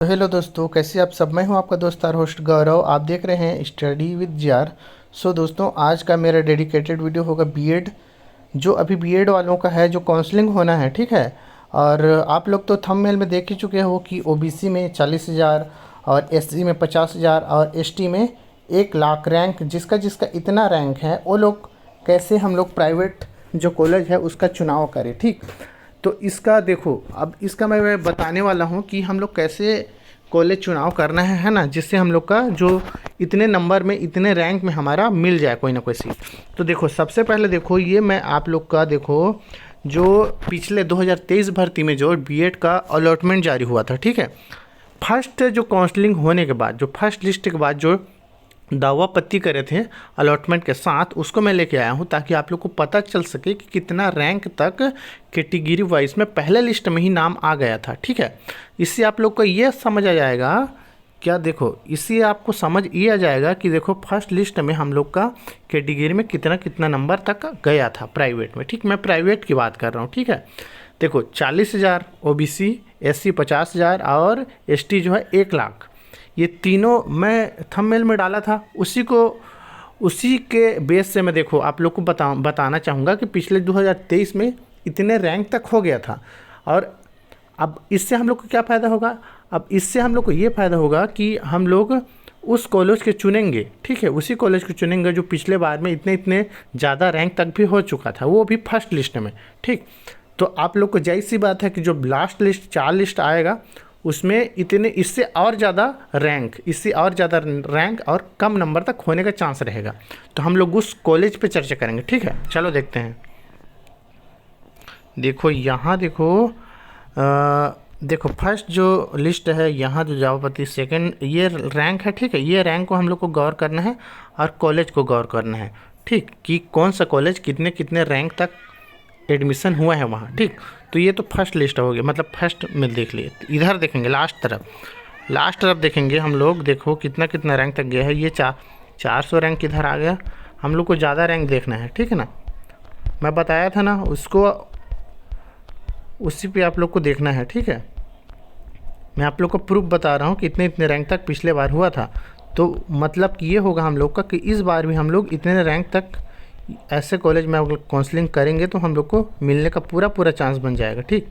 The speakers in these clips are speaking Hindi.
तो हेलो दोस्तों, कैसे आप सब। मैं हूं आपका दोस्त और होस्ट गौरव। आप देख रहे हैं स्टडी विद जार। सो दोस्तों, आज का मेरा डेडिकेटेड वीडियो होगा बीएड, जो अभी बीएड वालों का है, जो काउंसलिंग होना है, ठीक है। और आप लोग तो थंबनेल में देख ही चुके हो कि ओबीसी में 40,000 और एससी में 50,000 और एसटी में 1 लाख रैंक। जिसका जिसका इतना रैंक है वो लोग कैसे हम लोग प्राइवेट जो कॉलेज है उसका चुनाव करें, ठीक। तो इसका देखो, अब इसका मैं बताने वाला हूँ कि हम लोग कैसे कॉलेज चुनाव करना है ना, जिससे हम लोग का जो इतने नंबर में इतने रैंक में हमारा मिल जाए कोई ना कोई सीट। तो देखो, सबसे पहले देखो, ये मैं आप लोग का देखो, जो पिछले 2023 भर्ती में जो बीएड का अलॉटमेंट जारी हुआ था, ठीक है। फर्स्ट जो काउंसलिंग होने के बाद, जो फर्स्ट लिस्ट के बाद जो दावा पत्ती करे थे अलॉटमेंट के साथ, उसको मैं लेके आया हूँ ताकि आप लोग को पता चल सके कि कितना रैंक तक कैटेगरी वाइज में पहले लिस्ट में ही नाम आ गया था, ठीक है। इससे आप लोग को ये समझ आ जाएगा, क्या देखो, इससे आपको समझ ये आ जाएगा कि देखो फर्स्ट लिस्ट में हम लोग का कैटेगरी में कितना कितना नंबर तक गया था प्राइवेट में, ठीक। मैं प्राइवेट की बात कर रहा हूँ, ठीक है। देखो 40,000 ओबीसी, एससी 50,000 और एसटी जो है 1 लाख। ये तीनों मैं थंबनेल में डाला था, उसी के बेस से मैं देखो आप लोग को बताना चाहूँगा कि पिछले 2023 में इतने रैंक तक हो गया था। और अब इससे हम लोग को क्या फ़ायदा होगा, अब इससे हम लोग को ये फ़ायदा होगा कि हम लोग उस कॉलेज के चुनेंगे, ठीक है। उसी कॉलेज को चुनेंगे जो पिछले बार में इतने इतने ज़्यादा रैंक तक भी हो चुका था, वो भी फर्स्ट लिस्ट में, ठीक। तो आप लोग को जाहिर सी बात है कि जो लास्ट लिस्ट 4 लिस्ट आएगा उसमें इतने इससे और ज़्यादा रैंक और कम नंबर तक होने का चांस रहेगा। तो हम लोग उस कॉलेज पे चर्चा करेंगे, ठीक है। चलो देखते हैं। देखो यहाँ देखो फर्स्ट जो लिस्ट है, यहाँ जो जावापति सेकंड ये रैंक है, ठीक है। ये रैंक को हम लोग को गौर करना है और कॉलेज को गौर करना है, ठीक, कि कौन सा कॉलेज कितने कितने रैंक तक एडमिशन हुआ है वहाँ, ठीक। तो ये तो फर्स्ट लिस्ट हो गया, मतलब फर्स्ट में देख लिए। इधर देखेंगे लास्ट तरफ देखेंगे हम लोग, देखो कितना कितना रैंक तक गया है। ये 400 रैंक इधर आ गया। हम लोग को ज़्यादा रैंक देखना है, ठीक है ना। मैं बताया था ना उसको, उसी पे आप लोग को देखना है, ठीक है। मैं आप लोग को प्रूफ बता रहा हूँ कि इतने इतने रैंक तक पिछले बार हुआ था। तो मतलब कि ये होगा हम लोग का कि इस बार भी हम लोग इतने रैंक तक ऐसे कॉलेज में अगर काउंसलिंग करेंगे तो हम लोग को मिलने का पूरा चांस बन जाएगा, ठीक।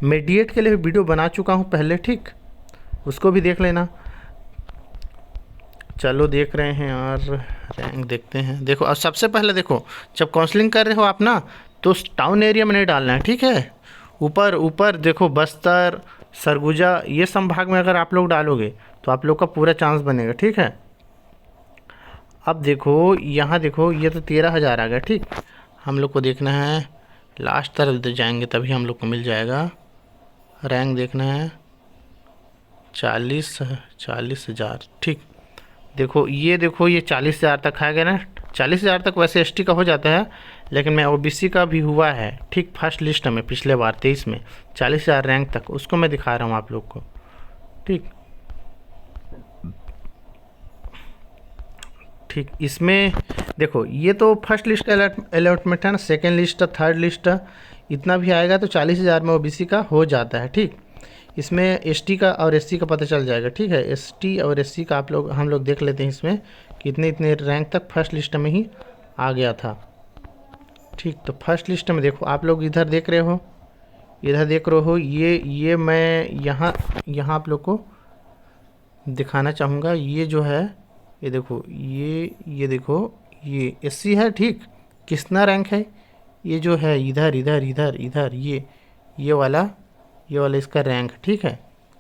मैं डीएड के लिए भी वीडियो बना चुका हूँ पहले, ठीक, उसको भी देख लेना। चलो देख रहे हैं और रैंक देखते हैं। देखो, और सबसे पहले देखो, जब काउंसलिंग कर रहे हो आप ना, तो टाउन एरिया में नहीं डालना है, ठीक है। ऊपर ऊपर देखो, बस्तर, सरगुजा, ये संभाग में अगर आप लोग डालोगे तो आप लोग का पूरा चांस बनेगा, ठीक है। अब देखो यहाँ देखो, ये तो 13,000 आ गया, ठीक। हम लोग को देखना है लास्ट तरफ जाएंगे तभी हम लोग को मिल जाएगा। रैंक देखना है 40,000, ठीक। देखो ये 40,000 तक आ गया ना। 40,000 तक वैसे एसटी का हो जाता है, लेकिन मैं ओबीसी का भी हुआ है, ठीक। फर्स्ट लिस्ट में पिछले बार 23 में 40,000 रैंक तक, उसको मैं दिखा रहा हूँ आप लोग को, ठीक। ठीक, इसमें देखो ये तो फर्स्ट लिस्ट का अलॉटमेंट है ना। सेकेंड लिस्ट, थर्ड लिस्ट, इतना भी आएगा तो 40,000 में ओबीसी का हो जाता है, ठीक। इसमें एसटी का और एससी का पता चल जाएगा, ठीक है। एसटी और एससी का हम लोग देख लेते हैं इसमें कितने इतने रैंक तक फर्स्ट लिस्ट में ही आ गया था, ठीक। तो फर्स्ट लिस्ट में देखो आप लोग इधर देख रहे हो, ये मैं यहाँ आप लोग को दिखाना चाहूँगा। ये जो है, ये देखो, ये देखो, ये एससी है, ठीक। कितना रैंक है, ये जो है इधर ये वाला इसका रैंक, ठीक है।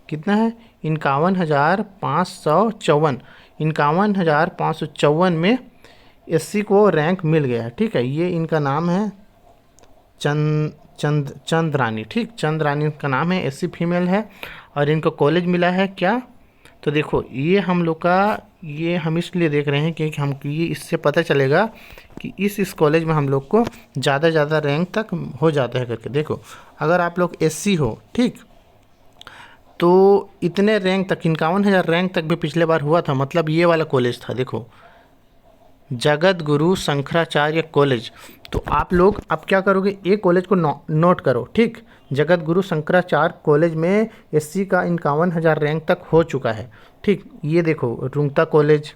कितना है, 51,554। 51,554 में एससी को रैंक मिल गया, ठीक है। ये इनका नाम है चंद्रानी, ठीक। चंद्रानी का नाम है, एससी फीमेल है और इनको कॉलेज मिला है क्या। तो देखो ये हम लोग का, ये हम इसलिए देख रहे हैं क्योंकि हमको ये इससे पता चलेगा कि इस कॉलेज में हम लोग को ज़्यादा रैंक तक हो जाता है करके। देखो अगर आप लोग एससी हो, ठीक, तो इतने रैंक तक 51,000 रैंक तक भी पिछले बार हुआ था। मतलब ये वाला कॉलेज था, देखो, जगत गुरु शंकराचार्य कॉलेज। तो आप लोग अब क्या करोगे, एक कॉलेज को नोट करो, ठीक। जगत गुरु शंकराचार्य कॉलेज में एससी का 51,000 रैंक तक हो चुका है। ठीक, ये देखो रुंगता कॉलेज,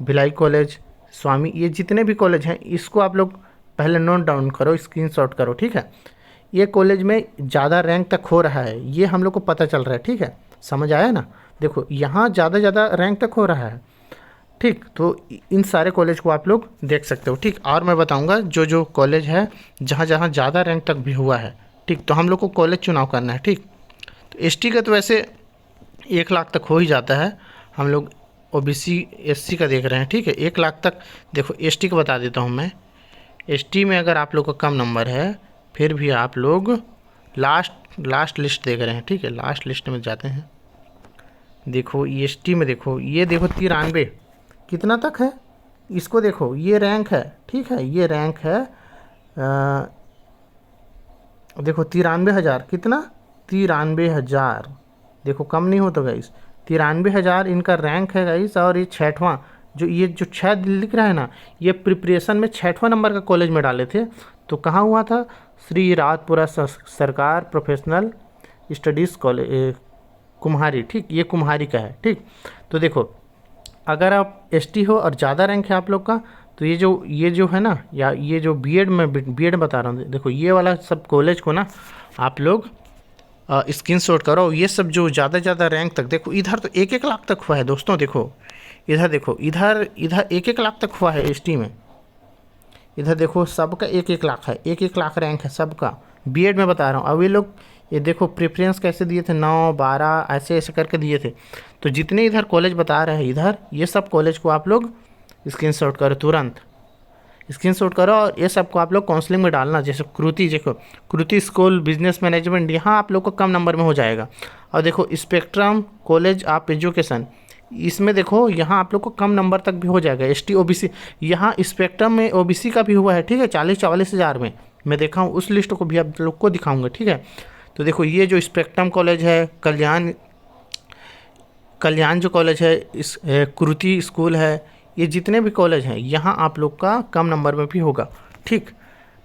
भिलाई कॉलेज, स्वामी, ये जितने भी कॉलेज हैं इसको आप लोग पहले नोट डाउन करो, स्क्रीनशॉट करो। ठीक है, ये कॉलेज में ज़्यादा रैंक तक हो रहा है, ये हम लोग को पता चल रहा है। ठीक है, समझ आया ना। देखो यहाँ ज़्यादा रैंक तक हो रहा है। ठीक, तो इन सारे कॉलेज को आप लोग देख सकते हो। ठीक, और मैं बताऊंगा जो जो कॉलेज है जहाँ जहाँ ज़्यादा रैंक तक भी हुआ है। ठीक, तो हम लोग को कॉलेज चुनाव करना है। ठीक, तो एसटी का तो वैसे 1 लाख तक हो ही जाता है, हम लोग ओबीसी एससी का देख रहे हैं। ठीक है, 1 लाख तक। देखो एसटी का बता देता हूँ मैं। एसटी में अगर आप लोग का कम नंबर है फिर भी आप लोग लास्ट लिस्ट देख रहे हैं। ठीक है, लास्ट लिस्ट में जाते हैं। देखो एसटी में देखो, ये देखो 93 कितना तक है, इसको देखो, ये रैंक है। ठीक है, ये रैंक है देखो 93,000, कितना 93,000। देखो कम नहीं हो तो गाइस, 93,000 इनका रैंक है गाइस। और ये 6वां, ये जो 6 लिख रहा है ना, ये प्रिपरेशन में 6वां नंबर का कॉलेज में डाले थे। तो कहाँ हुआ था? श्री राजपुरा सरकार प्रोफेशनल स्टडीज़ कॉलेज, कुम्हारी। ठीक, ये कुम्हारी का है। ठीक, तो देखो अगर आप एसटी हो और ज़्यादा रैंक है आप लोग का, तो ये जो है ना, या ये जो बीएड बता रहा हूँ, देखो ये वाला सब कॉलेज को ना आप लोग स्क्रीनशॉट करो। ये सब जो ज़्यादा रैंक तक, देखो इधर तो 1-1 लाख तक हुआ है दोस्तों। देखो इधर देखो, इधर 1-1 लाख तक हुआ है एसटी में। इधर देखो सबका 1-1 लाख है, 1-1 लाख रैंक है सबका। बीएड में बता रहा हूँ। अब ये लोग ये देखो प्रेफरेंस कैसे दिए थे, 9, 12 ऐसे करके दिए थे। तो जितने इधर कॉलेज बता रहे हैं इधर, ये सब कॉलेज को आप लोग स्क्रीनशॉट करो, तुरंत स्क्रीनशॉट करो। और ये सब को आप लोग काउंसलिंग में डालना। जैसे कृति, देखो कृति स्कूल बिजनेस मैनेजमेंट, यहाँ आप लोग को कम नंबर में हो जाएगा। और देखो स्पेक्ट्रम कॉलेज ऑफ एजुकेशन, इसमें देखो यहाँ आप लोग को कम नंबर तक भी हो जाएगा। एसटी ओबीसी, यहाँ स्पेक्ट्रम में ओबीसी का भी हुआ है। ठीक है, 40-44 हज़ार में मैं देखा हूँ, उस लिस्ट को भी आप लोग को दिखाऊंगा। ठीक है, तो देखो ये जो स्पेक्ट्रम कॉलेज है, कल्याण जो कॉलेज है, इस कृति स्कूल है, ये जितने भी कॉलेज हैं यहाँ आप लोग का कम नंबर में भी होगा। ठीक,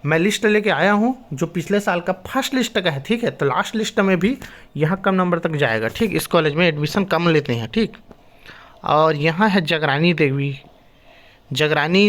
मैं लिस्ट लेके आया हूँ जो पिछले साल का फर्स्ट लिस्ट का है। ठीक है, तो लास्ट लिस्ट में भी यहाँ कम नंबर तक जाएगा। ठीक, इस कॉलेज में एडमिशन कम लेते हैं। ठीक, और यहाँ है जगरानी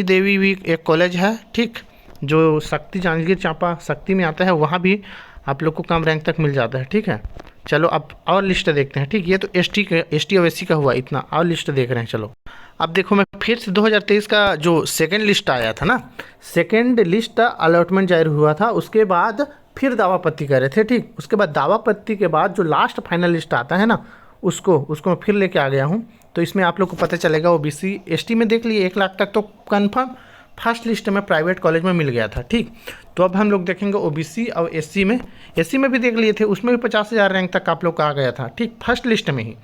देवी भी एक कॉलेज है। ठीक, जो शक्ति जांजगीर चांपा शक्ति में आता है, वहाँ भी आप लोग को कम रैंक तक मिल जाता है। ठीक है, चलो अब और लिस्ट देखते हैं। ठीक, ये तो एसटी और एससी का हुआ इतना, और लिस्ट देख रहे हैं। चलो अब देखो, मैं फिर से 2023 का जो सेकंड लिस्ट आया था ना, सेकंड लिस्ट अलॉटमेंट जारी हुआ था, उसके बाद फिर दावापत्ती कर रहे थे। ठीक, उसके बाद दावापत्ती के बाद जो लास्ट फाइनल लिस्ट आता है ना, उसको मैं फिर लेके आ गया हूँ। तो इसमें आप लोग को पता चलेगा। ओबीसी एसटी में देख लिए 1 लाख तक तो कन्फर्म फर्स्ट लिस्ट में प्राइवेट कॉलेज में मिल गया था। ठीक, तो अब हम लोग देखेंगे ओबीसी और एससी में भी देख लिए थे, उसमें भी 50,000 रैंक तक आप लोग का आ गया था। ठीक, फर्स्ट लिस्ट में ही।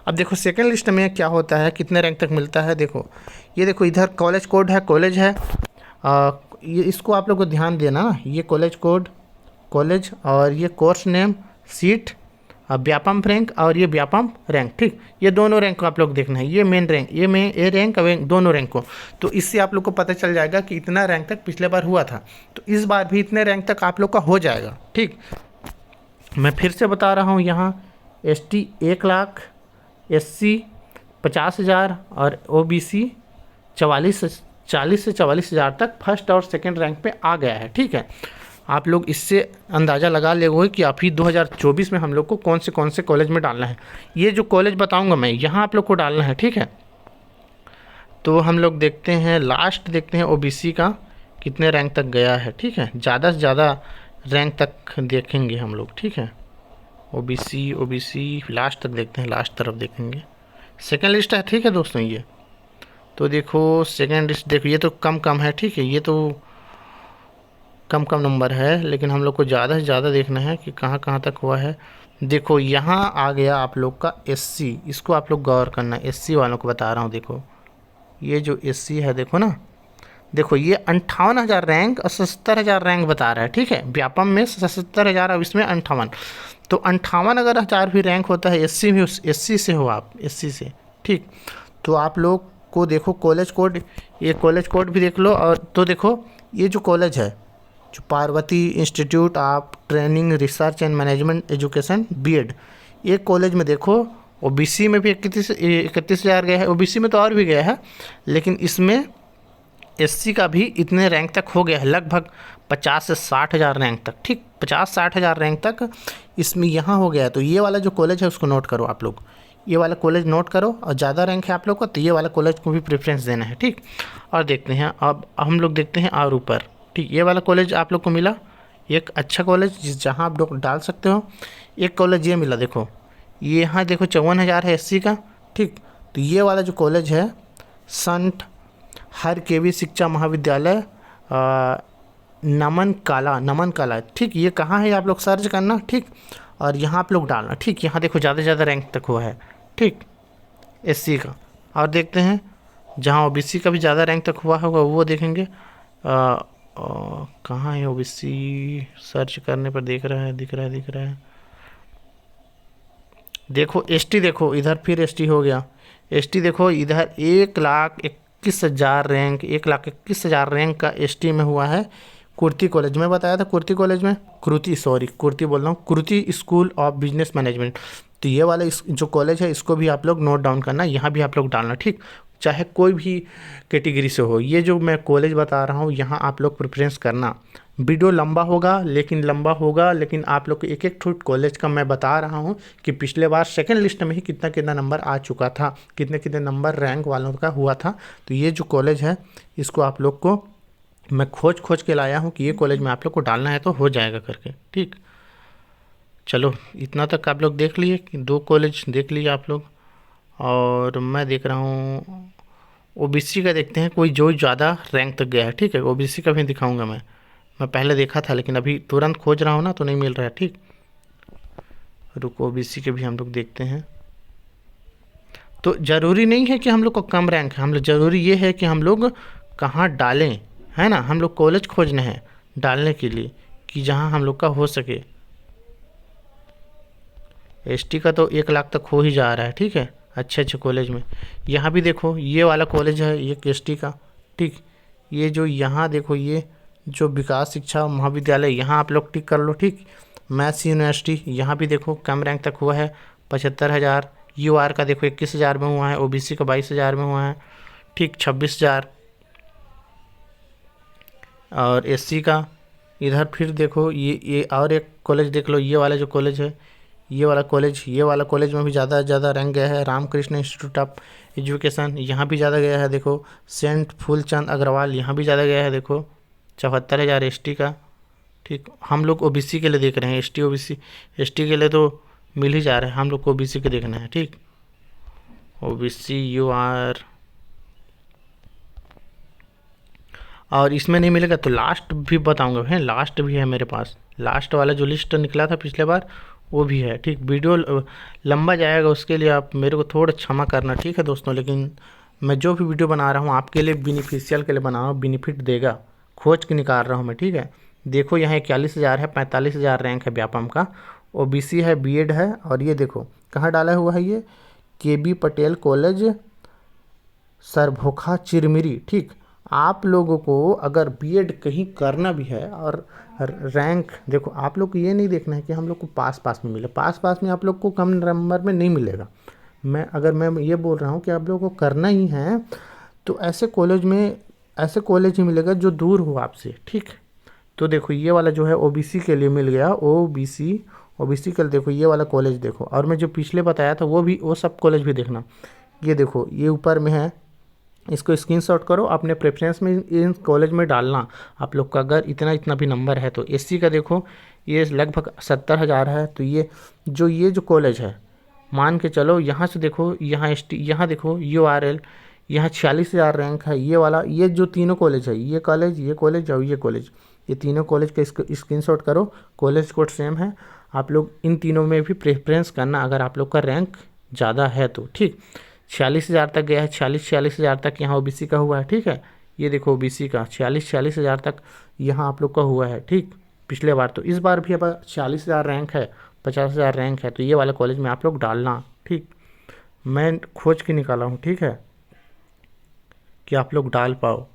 अब देखो सेकंड लिस्ट में क्या होता है, कितने रैंक तक मिलता है। देखो ये देखो, इधर कॉलेज कोड है, कॉलेज है, ये इसको आप लोग को ध्यान देना ना, ये कॉलेज कोड, कॉलेज, और ये course name, seat, Vyapam rank, और ये व्यापम रैंक। ठीक, ये दोनों रैंक को आप लोग देखना है, ये मेन रैंक, ये रैंक और दोनों रैंक को। तो इससे आप लोग को पता चल जाएगा कि इतना रैंक तक पिछले बार हुआ था, तो इस बार भी इतने रैंक तक आप लोग का हो जाएगा। ठीक, मैं फिर से बता रहा हूँ, यहाँ एसटी 1 लाख, एससी 50,000 और ओबीसी 40 से 44 हज़ार तक फर्स्ट और सेकंड रैंक पे आ गया है। ठीक है, आप लोग इससे अंदाज़ा लगा लेंगे कि अभी 2024 में हम लोग को कौन से कॉलेज में डालना है। ये जो कॉलेज बताऊंगा मैं, यहाँ आप लोग को डालना है। ठीक है, तो हम लोग देखते हैं, लास्ट देखते हैं ओबीसी का कितने रैंक तक गया है। ठीक है, ज़्यादा से ज़्यादा रैंक तक देखेंगे हम लोग। ठीक है, ओबीसी लास्ट तक देखते हैं, लास्ट तरफ देखेंगे। सेकेंड लिस्ट है। ठीक है दोस्तों, ये तो देखो सेकेंड लिस्ट, देखो ये तो कम है। ठीक है, ये तो कम नंबर है, लेकिन हम लोग को ज़्यादा से ज़्यादा देखना है कि कहाँ तक हुआ है। देखो यहाँ आ गया आप लोग का एससी, इसको आप लोग गौर करना, एससी वालों को बता रहा हूँ। देखो ये जो एससी है, देखो ना, देखो ये 58,000 रैंक और 77,000 रैंक बता रहा है। ठीक है, व्यापम में 77,000 और इसमें 58, तो 58 अगर 1000 भी रैंक होता है एससी में, उस एससी से हो आप, एससी से। ठीक, तो आप लोग को देखो कॉलेज कोड, ये कॉलेज कोड भी देख लो। और तो देखो ये जो कॉलेज है, जो Parvati institute of training research and management education BEd, एक कॉलेज में देखो ओबीसी में भी 31,000 गया है, ओबीसी में तो और भी गया है, लेकिन इसमें एससी का भी इतने रैंक तक हो गया है, लगभग 50 से 60,000 रैंक तक, ठीक 50-60,000 रैंक तक इसमें यहाँ हो गया है। तो ये वाला जो कॉलेज है उसको नोट करो आप लोग, ये वाला कॉलेज नोट करो, और ज़्यादा रैंक है आप लोग का तो ये वाला कॉलेज को भी प्रेफरेंस देना है, ठीक। और देखते हैं अब हम लोग देखते हैं और ऊपर, ठीक, ये वाला कॉलेज आप लोग को मिला, एक अच्छा कॉलेज जहाँ आप लोग डाल सकते हो। एक कॉलेज ये मिला, देखो ये यहाँ देखो 54,000 है एससी का, ठीक। तो ये वाला जो कॉलेज है संत हरकेवी शिक्षा महाविद्यालय नमन काला, ठीक, ये कहाँ है आप लोग सर्च करना, ठीक। और यहाँ आप लोग डालना, ठीक। यहाँ देखो ज़्यादा से ज़्यादा रैंक तक हुआ है, ठीक, एससी का। और देखते हैं जहाँ ओबीसी का भी ज़्यादा रैंक तक हुआ होगा वो देखेंगे। कहाँ है ओबीसी, सर्च करने पर दिख रहा है। देखो एसटी, देखो इधर फिर एसटी हो गया, एसटी देखो इधर 1,21,000 रैंक, 1,21,000 रैंक का एसटी में हुआ है। कुर्ती कॉलेज में बताया था, कुर्ती बोल रहा हूँ, kurti school of business management. तो ये वाला जो कॉलेज है इसको भी आप लोग नोट डाउन करना, यहाँ भी आप लोग डालना, ठीक, चाहे कोई भी कैटेगरी से हो। ये जो मैं कॉलेज बता रहा हूँ यहाँ आप लोग प्रेफरेंस करना। वीडियो लंबा होगा लेकिन आप लोग को एक एक ठुट कॉलेज का मैं बता रहा हूँ कि पिछले बार सेकंड लिस्ट में ही कितना कितना नंबर आ चुका था, कितने कितने नंबर रैंक वालों का हुआ था। तो ये जो कॉलेज है इसको आप लोग को मैं खोज के लाया हूँ कि ये कॉलेज में आप लोग को डालना है तो हो जाएगा करके, ठीक। चलो इतना तक आप लोग देख लिए कि 2 कॉलेज देख लिए आप लोग। और मैं देख रहा हूँ ओबीसी का, देखते हैं कोई जो ज़्यादा रैंक तक गया है, ठीक है। ओबीसी का भी दिखाऊंगा मैं पहले देखा था लेकिन अभी तुरंत खोज रहा हूँ ना तो नहीं मिल रहा है, ठीक। रुको ओबीसी के भी हम लोग देखते हैं। तो ज़रूरी नहीं है कि हम लोग को कम रैंक है, हम लोग ज़रूरी ये है कि हम लोग कहाँ डालें, है ना। हम लोग कॉलेज खोजने हैं डालने के लिए कि जहाँ हम लोग का हो सके। एसटी का तो 1 लाख तक हो ही जा रहा है, ठीक है, अच्छे कॉलेज में। यहाँ भी देखो ये वाला कॉलेज है एक एसटी का, ठीक। ये जो यहाँ देखो ये जो विकास शिक्षा महाविद्यालय, यहाँ आप लोग टिक कर लो, ठीक। मैथ्स यूनिवर्सिटी, यहाँ भी देखो कम रैंक तक हुआ है 75,000। यूआर का देखो 21,000 में हुआ है, ओबीसी का 22,000 में हुआ है, ठीक 26,000। और एससी का इधर फिर देखो ये और एक कॉलेज देख लो, ये वाला जो कॉलेज है ये वाला कॉलेज में भी ज़्यादा रैंक गया है। रामकृष्ण इंस्टीट्यूट ऑफ एजुकेशन, यहाँ भी ज़्यादा गया है, देखो सेंट फूलचंद अग्रवाल, यहाँ भी ज़्यादा गया है, देखो 74,000 एसटी का, ठीक। हम लोग ओबीसी के लिए देख रहे हैं, एसटी के लिए तो मिल ही जा रहा है, हम लोग को ओबीसी के देखना है, ठीक। ओबीसी यूआर, और इसमें नहीं मिलेगा तो लास्ट भी बताऊंगा, है लास्ट भी है मेरे पास, लास्ट वाला जो लिस्ट निकला था पिछले बार वो भी है, ठीक। वीडियो लंबा जाएगा उसके लिए आप मेरे को थोड़ा क्षमा करना, ठीक है दोस्तों। लेकिन मैं जो भी वीडियो बना रहा हूँ आपके लिए बेनिफिशियल के लिए बना रहा हूँ, बेनिफिट देगा, खोज के निकाल रहा हूँ मैं, ठीक है। देखो यहाँ 41,000 है, 45,000 रैंक है व्यापम का, ओबीसी है, बीएड है। और ये देखो कहाँ डाला हुआ है, ये केबी पटेल कॉलेज सरभोखा चिरमिरी, ठीक। आप लोगों को अगर बीएड कहीं करना भी है और रैंक, देखो आप लोग को ये नहीं देखना है कि हम लोग को पास में मिले, पास में आप लोग को कम नंबर में नहीं मिलेगा। मैं ये बोल रहा हूँ कि आप लोगों को करना ही है तो ऐसे कॉलेज ही मिलेगा जो दूर हो आपसे, ठीक। तो देखो ये वाला जो है ओबीसी के लिए मिल गया, ओबीसी के लिए देखो ये वाला कॉलेज देखो। और मैं जो पिछले बताया था वो सब कॉलेज भी देखना। ये देखो ये ऊपर में है, इसको स्क्रीनशॉट करो, अपने प्रेफरेंस में इन कॉलेज में डालना। आप लोग का अगर इतना भी नंबर है तो एससी का देखो ये लगभग 70,000 है। तो ये जो कॉलेज है मान के चलो, यहाँ से देखो यहाँ एसटी, यहाँ देखो यूआरएल, यहाँ 46,000 रैंक है। ये वाला ये जो तीनों कॉलेज है, ये कॉलेज और ये कॉलेज, ये तीनों कॉलेज का स्क्रीनशॉट करो, कॉलेज कोड सेम है। आप लोग इन तीनों में भी प्रेफरेंस करना अगर आप लोग का रैंक ज़्यादा है तो, ठीक। 46,000 तक गया है, 46,000 तक यहाँ ओबीसी का हुआ है, ठीक है। ये देखो ओबीसी का 46,000 तक यहाँ आप लोग का हुआ है, ठीक। पिछले बार तो इस बार भी अब 46,000 रैंक है, 50,000 रैंक है। तो ये वाला कॉलेज में आप लोग डालना, ठीक। मैं खोज के निकाला हूँ, ठीक है, कि आप लोग डाल पाओ।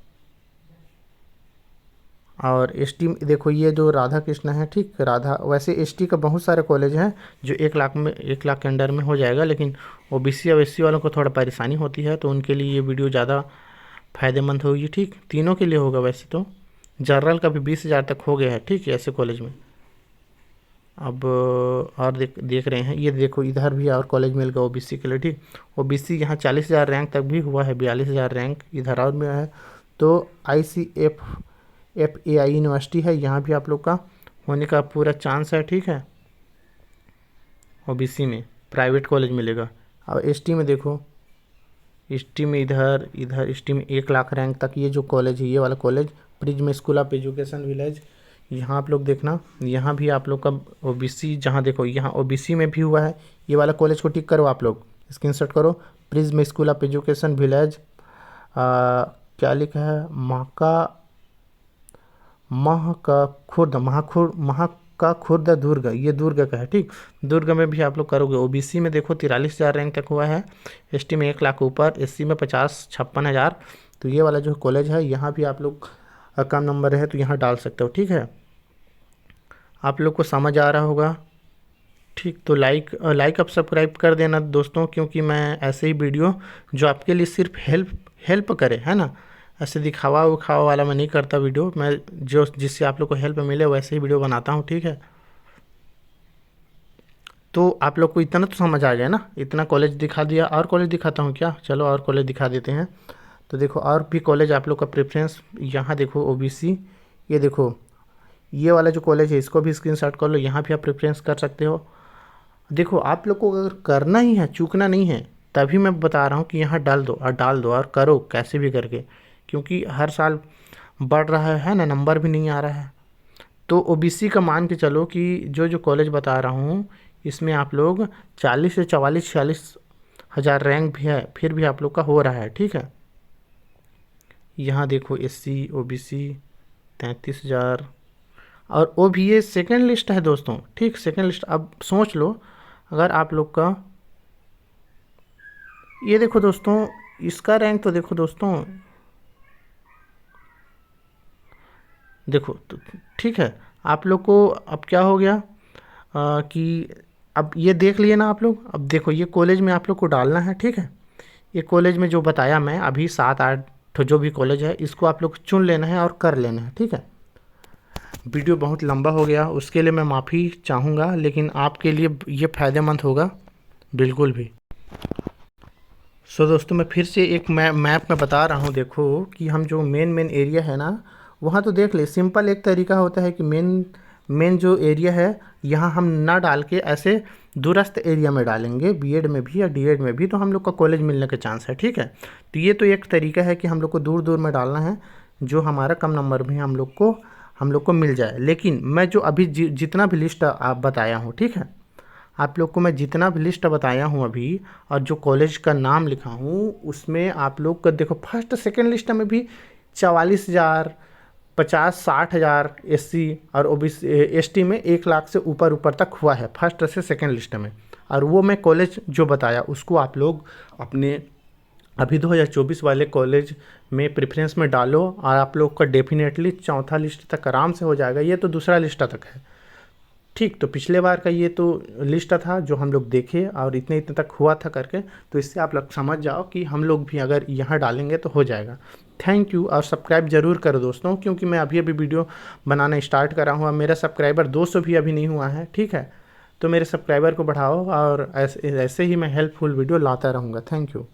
और एसटी देखो ये जो राधा कृष्णा है, ठीक, राधा, वैसे एसटी का बहुत सारे कॉलेज हैं जो 1 लाख में, 1 लाख के अंडर में हो जाएगा, लेकिन ओबीसी और एससी वालों को थोड़ा परेशानी होती है, तो उनके लिए ये वीडियो ज़्यादा फ़ायदेमंद होगी। ठीक, तीनों के लिए होगा। वैसे तो जनरल का भी 20,000 तक हो गया है, ठीक है, ऐसे कॉलेज में। अब और देख रहे हैं, ये देखो इधर भी और कॉलेज मिल गया ओबीसी के लिए। ठीक, ओबीसी यहाँ 40,000 रैंक तक भी हुआ है, 42,000 रैंक इधर और में है। तो ICFAI यूनिवर्सिटी है, यहाँ भी आप लोग का होने का पूरा चांस है। ठीक है, ओबीसी में प्राइवेट कॉलेज मिलेगा। अब एसटी में देखो, एसटी में इधर एसटी में 1 लाख रैंक तक ये जो कॉलेज है, ये वाला college prism school of education village, यहाँ आप लोग देखना, यहाँ भी आप लोग का ओबीसी, जहाँ देखो यहाँ ओबीसी में भी हुआ है। ये वाला कॉलेज को टिक करो, आप लोग स्क्रीनशॉट करो, prism school of education village, क्या लिखा है, महाका खुर्द दुर्ग, ये दुर्ग का है। ठीक, दुर्ग में भी आप लोग करोगे। ओबीसी में देखो 43,000 रैंक तक हुआ है, एसटी में 1 लाख ऊपर, एससी में 50-56,000। तो ये वाला जो कॉलेज है, यहाँ भी आप लोग कम नंबर है तो यहाँ डाल सकते हो। ठीक है, आप लोग को समझ आ रहा होगा। ठीक, तो लाइक अब सब्सक्राइब कर देना दोस्तों, क्योंकि मैं ऐसे ही वीडियो जो आपके लिए सिर्फ हेल्प करे, है ना, ऐसे दिखावा उखावा वाला मैं नहीं करता वीडियो। मैं जो जिससे आप लोग को हेल्प मिले वैसे ही वीडियो बनाता हूँ। ठीक है, तो आप लोग को इतना तो समझ आ गया ना, इतना कॉलेज दिखा दिया। और कॉलेज दिखाता हूँ क्या, चलो और कॉलेज दिखा देते हैं। तो देखो और भी कॉलेज आप लोग का प्रेफरेंस, यहाँ देखो ओबीसी, ये देखो ये वाला जो कॉलेज है इसको भी स्क्रीनशॉट कर लो, यहाँ भी आप प्रेफरेंस कर सकते हो। देखो आप लोग को अगर करना ही है, चूकना नहीं है, तभी मैं बता रहा हूँ कि यहाँ डाल दो और करो कैसे भी करके, क्योंकि हर साल बढ़ रहा है ना, नंबर भी नहीं आ रहा है। तो ओबीसी का मान के चलो कि जो कॉलेज बता रहा हूँ इसमें आप लोग 40 से 44-46 हज़ार रैंक भी है, फिर भी आप लोग का हो रहा है। ठीक है, यहाँ देखो एससी ओबीसी 33,000, और वो भी ये सेकेंड लिस्ट है दोस्तों। ठीक, सेकेंड लिस्ट। अब सोच लो अगर आप लोग का, ये देखो दोस्तों, इसका रैंक तो देखो दोस्तों, देखो तो ठीक है, आप लोग को अब क्या हो गया कि अब ये देख लिए ना आप लोग। अब देखो ये कॉलेज में आप लोग को डालना है। ठीक है, ये कॉलेज में जो बताया मैं अभी 7-8 जो भी कॉलेज है, इसको आप लोग चुन लेना है और कर लेना है। ठीक है, वीडियो बहुत लंबा हो गया, उसके लिए मैं माफ़ी चाहूँगा, लेकिन आपके लिए ये फ़ायदेमंद होगा बिल्कुल भी। सो दोस्तों मैं फिर से एक मैप में बता रहा हूँ। देखो कि हम जो मेन एरिया है ना, वहाँ तो देख ले, सिंपल एक तरीका होता है कि मेन जो एरिया है यहाँ हम ना डाल के ऐसे दूरस्थ एरिया में डालेंगे, बीएड में भी या डीएड में भी, तो हम लोग का कॉलेज मिलने के चांस है। ठीक है, तो ये तो एक तरीका है कि हम लोग को दूर दूर में डालना है, जो हमारा कम नंबर में हम लोग को मिल जाए। लेकिन मैं जो अभी जितना भी लिस्ट आप बताया हूँ, ठीक है, आप लोग को मैं जितना भी लिस्ट बताया हूँ अभी, और जो कॉलेज का नाम लिखा हूँ, उसमें आप लोग का देखो फर्स्ट सेकंड लिस्ट में भी 44,000, 50-60 हज़ार एससी और ओबीसी, एसटी में 1 लाख से ऊपर तक हुआ है फर्स्ट से सेकंड लिस्ट में। और वो मैं कॉलेज जो बताया उसको आप लोग अपने अभी 2024 वाले कॉलेज में प्रेफरेंस में डालो, और आप लोग का डेफिनेटली चौथा लिस्ट तक आराम से हो जाएगा। ये तो दूसरा लिस्ट तक है। ठीक, तो पिछले बार का ये तो लिस्ट था जो हम लोग देखे और इतने तक हुआ था करके, तो इससे आप लोग समझ जाओ कि हम लोग भी अगर यहाँ डालेंगे तो हो जाएगा। थैंक यू, और सब्सक्राइब ज़रूर करो दोस्तों, क्योंकि मैं अभी वीडियो बनाना स्टार्ट करा हूँ। मेरा सब्सक्राइबर 200 भी अभी नहीं हुआ है। ठीक है, तो मेरे सब्सक्राइबर को बढ़ाओ, और ऐसे ही मैं हेल्पफुल वीडियो लाता रहूँगा। Thank you.